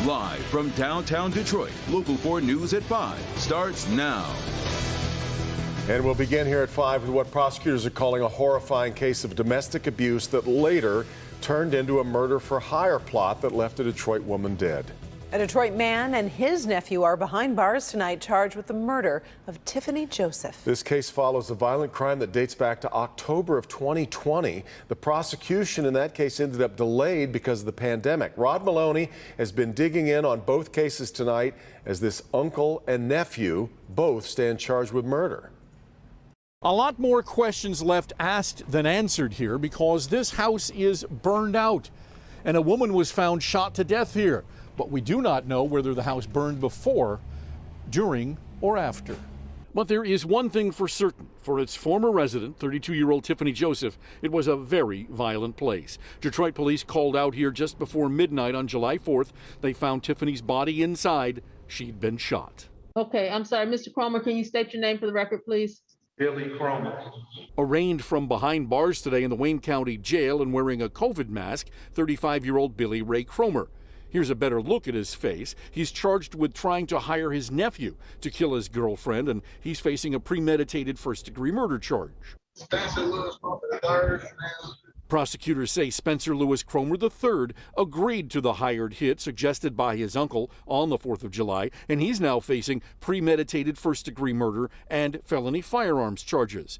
Live from downtown Detroit, Local 4 News at 5 starts now. And we'll begin here at 5 with what prosecutors are calling a horrifying case of domestic abuse that later turned into a murder-for-hire plot that left a Detroit woman dead. A Detroit man and his nephew are behind bars tonight, charged with the murder of Tiffany Joseph. This case follows a violent crime that dates back to October of 2020. The prosecution in that case ended up delayed because of the pandemic. Rod Maloney has been digging in on both cases tonight as this uncle and nephew both stand charged with murder. A lot more questions left asked than answered here because this house is burned out and a woman was found shot to death here. But we do not know whether the house burned before, during, or after. But there is one thing for certain. For its former resident, 32-year-old Tiffany Joseph, it was a very violent place. Detroit police called out here just before midnight on July 4th. They found Tiffany's body inside. She'd been shot. Okay, I'm sorry, Mr. Cromer, can you state your name for the record, please? Billy Cromer. Arraigned from behind bars today in the Wayne County Jail and wearing a COVID mask, 35-year-old Billy Ray Cromer. Here's a better look at his face. He's charged with trying to hire his nephew to kill his girlfriend, and he's facing a premeditated first-degree murder charge. Spencer Lewis Cromer III. Prosecutors say Spencer Lewis Cromer III agreed to the hired hit suggested by his uncle on the 4th of July, and he's now facing premeditated first-degree murder and felony firearms charges.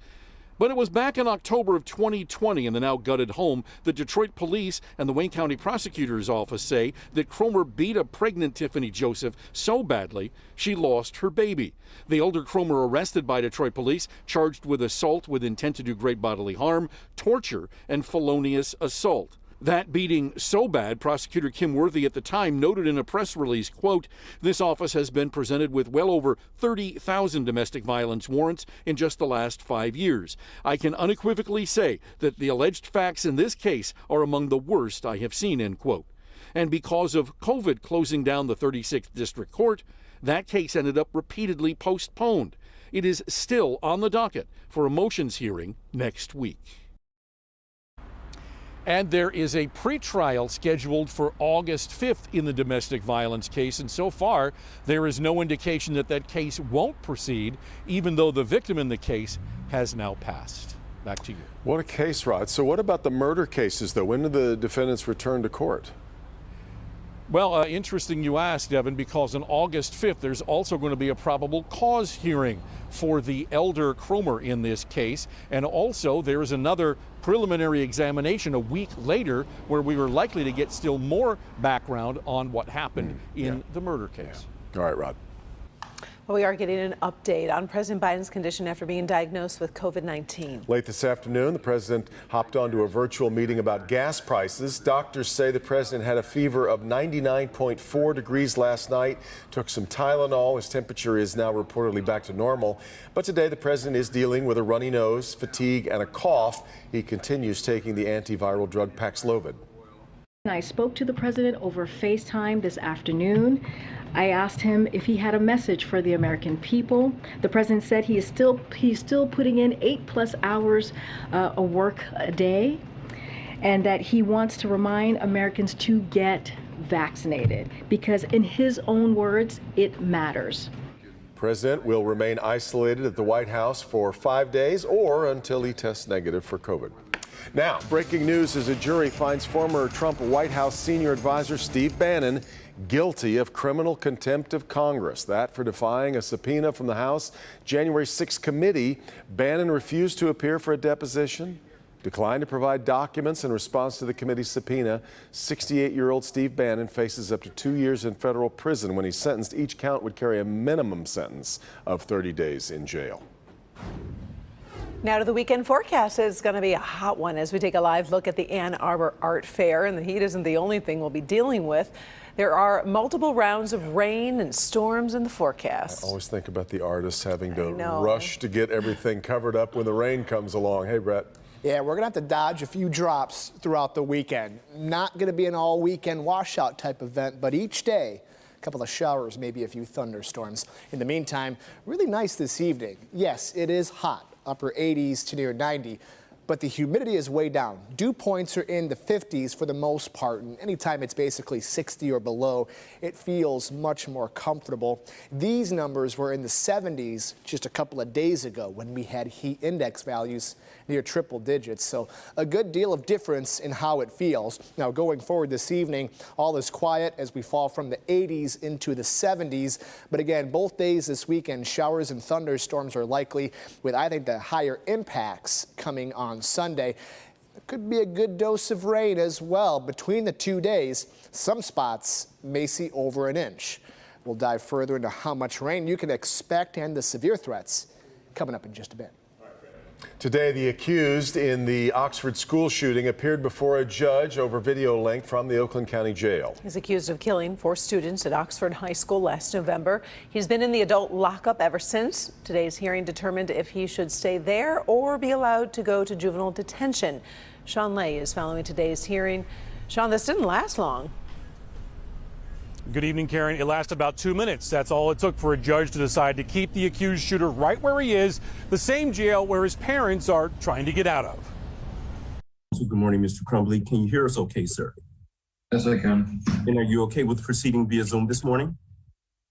But it was back in October of 2020 in the now gutted home that Detroit police and the Wayne County Prosecutor's Office say that Cromer beat a pregnant Tiffany Joseph so badly she lost her baby. The elder Cromer arrested by Detroit police, charged with assault with intent to do great bodily harm, torture, and felonious assault. That beating so bad, Prosecutor Kim Worthy at the time noted in a press release, quote, "This office has been presented with well over 30,000 domestic violence warrants in just the last 5 years. I can unequivocally say that the alleged facts in this case are among the worst I have seen," end quote. And because of COVID closing down the 36th District Court, that case ended up repeatedly postponed. It is still on the docket for a motions hearing next week. And there is a pretrial scheduled for August 5th in the domestic violence case. And so far, there is no indication that that case won't proceed, even though the victim in the case has now passed. Back to you. What a case, Rod. So what about the murder cases, though? When do the defendants return to court? Well, interesting you asked, Devin, because on August 5th, there's also going to be a probable cause hearing for the elder Cromer in this case. And also, there is another preliminary examination a week later where we were likely to get still more background on what happened in the murder case. Yeah. All right, Rod. Well, we are getting an update on President Biden's condition after being diagnosed with COVID-19. Late this afternoon, the president hopped onto a virtual meeting about gas prices. Doctors say the president had a fever of 99.4 degrees last night, took some Tylenol. His temperature is now reportedly back to normal. But today, the president is dealing with a runny nose, fatigue, and a cough. He continues taking the antiviral drug Paxlovid. I spoke to the president over FaceTime this afternoon. I asked him if he had a message for the American people. The president said he's still putting in 8+ hours of work a day, and that he wants to remind Americans to get vaccinated because, in his own words, it matters. President will remain isolated at the White House for 5 days or until he tests negative for COVID. Now, breaking news as a jury finds former Trump White House senior advisor Steve Bannon guilty of criminal contempt of Congress. That for defying a subpoena from the House January 6 committee. Bannon refused to appear for a deposition, declined to provide documents in response to the committee's subpoena. 68-year-old Steve Bannon faces up to 2 years in federal prison. When he's sentenced, each count would carry a minimum sentence of 30 days in jail. Now to the weekend forecast. It's going to be a hot one as we take a live look at the Ann Arbor Art Fair. And the heat isn't the only thing we'll be dealing with. There are multiple rounds of rain and storms in the forecast. I always think about the artists having to rush to get everything covered up when the rain comes along. Hey, Brett. Yeah, we're going to have to dodge a few drops throughout the weekend. Not going to be an all-weekend washout type event, but each day, a couple of showers, maybe a few thunderstorms. In the meantime, really nice this evening. Yes, it is hot, upper 80s to near 90. but the humidity is way down. Dew points are in the 50s for the most part, and anytime it's basically 60 or below, it feels much more comfortable. These numbers were in the 70s just a couple of days ago when we had heat index values near triple digits. So a good deal of difference in how it feels. Now, going forward this evening, all is quiet as we fall from the 80s into the 70s. But again, both days this weekend, showers and thunderstorms are likely, with I think the higher impacts coming on Sunday. There could be a good dose of rain as well. Between the 2 days, some spots may see over an inch. We'll dive further into how much rain you can expect and the severe threats coming up in just a bit. Today, the accused in the Oxford school shooting appeared before a judge over video link from the Oakland County Jail. He's accused of killing 4 students at Oxford High School last November. He's been in the adult lockup ever since. Today's hearing determined if he should stay there or be allowed to go to juvenile detention. Sean Lay is following today's hearing. Sean, this didn't last long. Good evening, Karen. It lasted about 2 minutes. That's all it took for a judge to decide to keep the accused shooter right where he is, the same jail where his parents are trying to get out of. So good morning, Mr. Crumbly. Can you hear us okay, sir? Yes, I can. And are you okay with proceeding via Zoom this morning?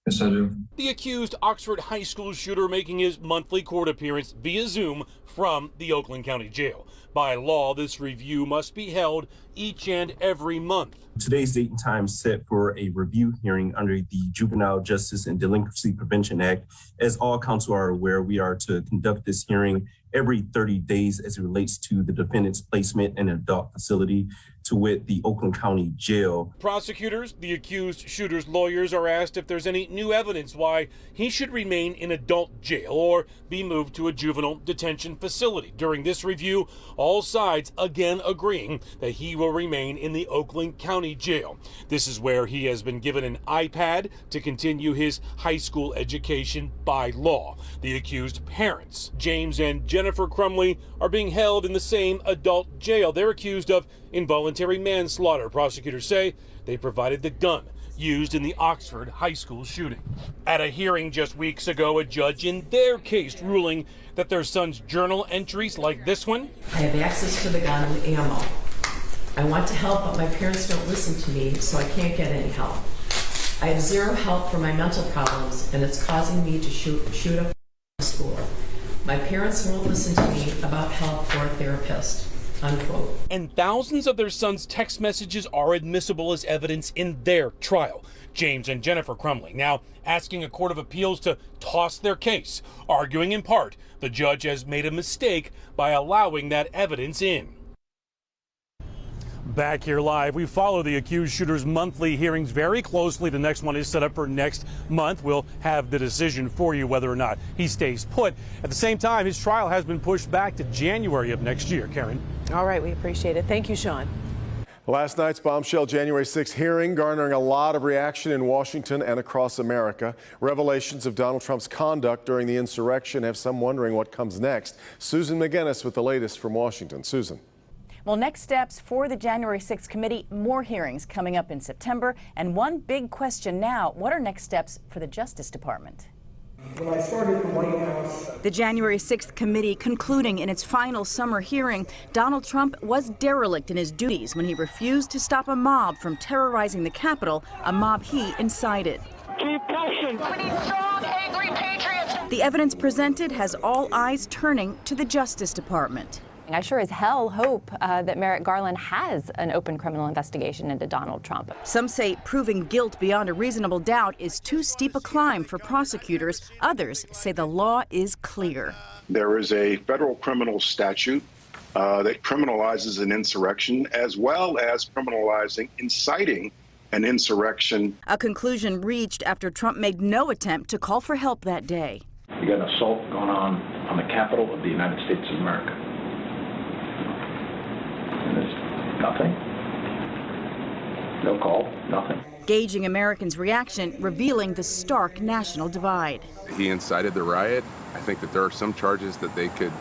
Yes, I do. The accused Oxford High School shooter making his monthly court appearance via Zoom from the Oakland County Jail. By law, this review must be held each and every month. Today's date and time set for a review hearing under the Juvenile Justice and Delinquency Prevention Act. As all counsel are aware, we are to conduct this hearing every 30 days as it relates to the defendant's placement in an adult facility, to wit, the Oakland County Jail. Prosecutors, the accused shooter's lawyers, are asked if there's any new evidence why he should remain in adult jail or be moved to a juvenile detention facility. During this review, all sides again agreeing that he will remain in the Oakland County Jail. This is where he has been given an iPad to continue his high school education by law. The accused parents, James and Jennifer Crumley, are being held in the same adult jail. They're accused of involuntary manslaughter. Prosecutors say they provided the gun used in the Oxford High School shooting. At a hearing just weeks ago, a judge in their case ruling that their son's journal entries like this one. I have access to the gun and ammo. I want to help, but my parents don't listen to me, so I can't get any help. I have zero help for my mental problems, and it's causing me to shoot up school. My parents won't listen to me about help for a therapist. Unquote. And thousands of their son's text messages are admissible as evidence in their trial. James and Jennifer Crumley now asking a court of appeals to toss their case, arguing in part the judge has made a mistake by allowing that evidence in. Back here live, we follow the accused shooter's monthly hearings very closely. The next one is set up for next month. We'll have the decision for you whether or not he stays put. At the same time, his trial has been pushed back to January of next year. Karen. All right, we appreciate it. Thank you, Sean. Last night's bombshell January 6th hearing garnering a lot of reaction in Washington and across America. Revelations of Donald Trump's conduct during the insurrection have some wondering what comes next. Susan McGinnis with the latest from Washington. Susan. Well, next steps for the January 6th committee, more hearings coming up in September. And one big question now, what are next steps for the Justice Department? When I started the White House. The January 6th committee concluding in its final summer hearing, Donald Trump was derelict in his duties when he refused to stop a mob from terrorizing the Capitol, a mob he incited. Keep pushing. We need strong, angry patriots. The evidence presented has all eyes turning to the Justice Department. I sure as hell hope that Merrick Garland has an open criminal investigation into Donald Trump. Some say proving guilt beyond a reasonable doubt is too steep a climb for prosecutors. Others say the law is clear. There is a federal criminal statute that criminalizes an insurrection as well as criminalizing inciting an insurrection. A conclusion reached after Trump made no attempt to call for help that day. You got an assault going on the Capitol of the United States of America. And there's nothing. No call, nothing. Gauging Americans' reaction, revealing the stark national divide. He incited the riot. I think that there are some charges that they could,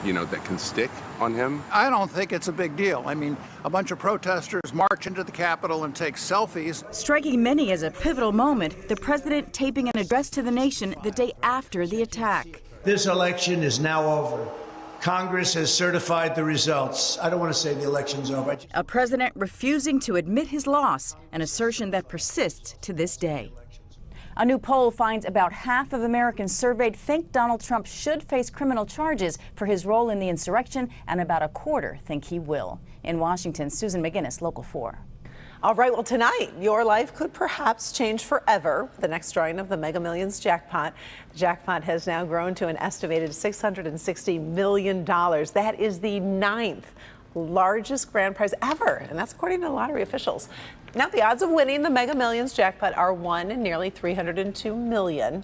that can stick on him. I don't think it's a big deal. I mean, a bunch of protesters march into the Capitol and take selfies. Striking many as a pivotal moment, the president taping an address to the nation the day after the attack. This election is now over. Congress has certified the results. I don't want to say the election's over. A president refusing to admit his loss, an assertion that persists to this day. A new poll finds about half of Americans surveyed think Donald Trump should face criminal charges for his role in the insurrection, and about a quarter think he will. In Washington, Susan McGinnis, Local 4. All right, well, tonight, your life could perhaps change forever. The next drawing of the Mega Millions jackpot. The jackpot has now grown to an estimated $660 million. That is the 9th largest grand prize ever, and that's according to lottery officials. Now, the odds of winning the Mega Millions jackpot are 1 in nearly 302 million,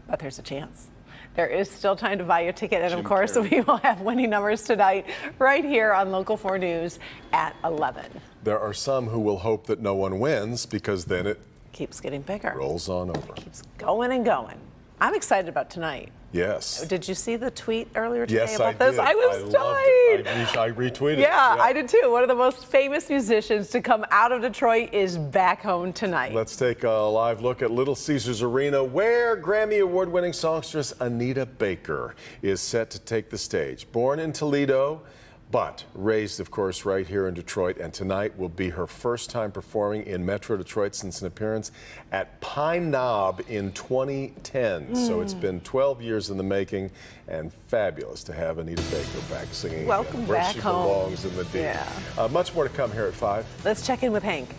but there's a chance. There is still time to buy your ticket, and of course, we will have winning numbers tonight right here on Local 4 News at 11. There are some who will hope that no one wins because then it keeps getting bigger. Rolls on over. Keeps going and going. I'm excited about tonight. Yes. Did you see the tweet earlier today yes, about I this? Did. I was dying. I retweeted. Yeah, I did too. One of the most famous musicians to come out of Detroit is back home tonight. Let's take a live look at Little Caesars Arena, where Grammy Award-winning songstress Anita Baker is set to take the stage. Born in Toledo, but raised, of course, right here in Detroit, and tonight will be her first time performing in Metro Detroit since an appearance at Pine Knob in 2010. So it's been 12 years in the making, and fabulous to have Anita Baker back singing Welcome where back she home. belongs in the D. Yeah. Much more to come here at 5. Let's check in with Hank.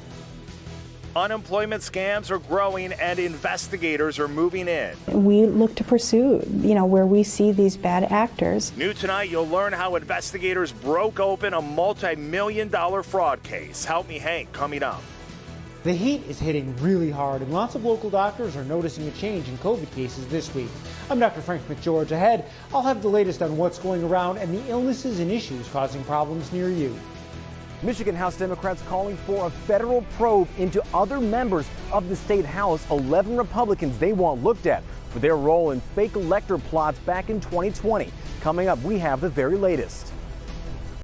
Unemployment scams are growing and investigators are moving in. We look to pursue, where we see these bad actors. New tonight, you'll learn how investigators broke open a multi-million-dollar fraud case. Help Me Hank, coming up. The heat is hitting really hard, and lots of local doctors are noticing a change in COVID cases this week. I'm Dr. Frank McGeorge. Ahead, I'll have the latest on what's going around and the illnesses and issues causing problems near you. Michigan House Democrats calling for a federal probe into other members of the state House, 11 Republicans they want looked at for their role in fake elector plots back in 2020. Coming up, we have the very latest.